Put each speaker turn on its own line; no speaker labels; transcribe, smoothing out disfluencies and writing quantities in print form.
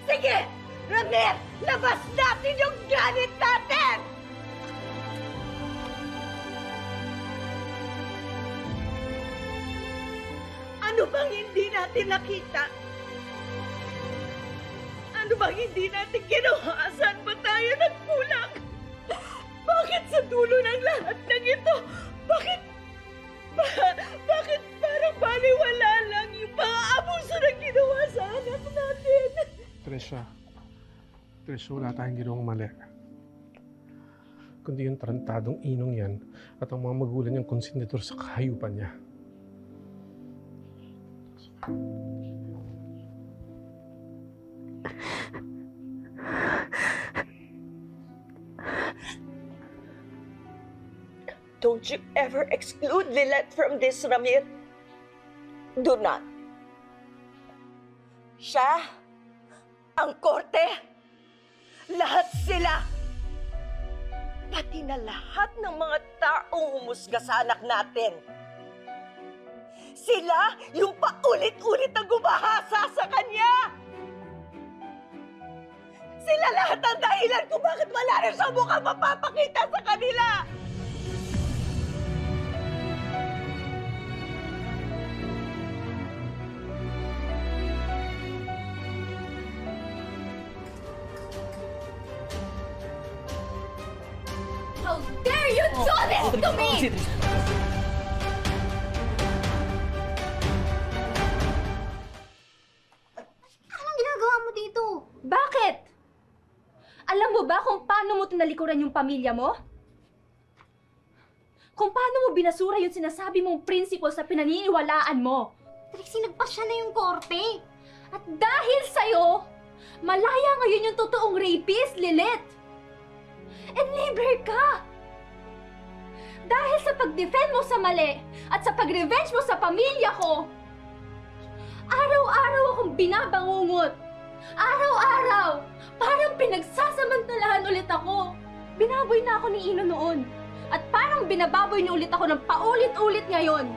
Sige! Ramir! Labas natin yung galit natin! Ano bang hindi natin nakita? Ano bang hindi natin ginawa? Saan ba tayo nagkulang? Bakit sa dulo ng lahat ng ito? Bakit parang baliwala lang yung mga abuso na ginawa sa anak natin?
Tresha, wala tayong ginawang mali. Kundi yung tarantadong inong yan at ang mga magulang niyang konsentidor sa kahayupan niya.
Don't you ever exclude Lilith from this, Ramir. Do not. Siya, ang korte, lahat sila. Pati na lahat ng mga taong humusga sa anak natin. Sila yung paulit-ulit na gumahasa sa kanya. Sila lahat ang dahilan kung bakit wala rin sa mukha mapapakita sa kanila.
How dare you do this to me!
Anong ginagawa mo dito?
Bakit? Alam mo ba kung paano mo tinalikuran yung pamilya mo? Kung paano mo binasura yung sinasabi mong principle sa pinaniniwalaan mo?
Trixie, nagpasya na yung korte.
At dahil sa'yo, malaya ngayon yung totoong rapist, Lilith! And libre ka! Dahil sa pag-defend mo sa mali at sa pag-revenge mo sa pamilya ko, araw-araw akong binabangungot. Araw-araw! Parang pinagsasamantalahan ulit ako. Binaboy na ako ni Ino noon. At parang binababoy niyo ulit ako ng paulit-ulit ngayon.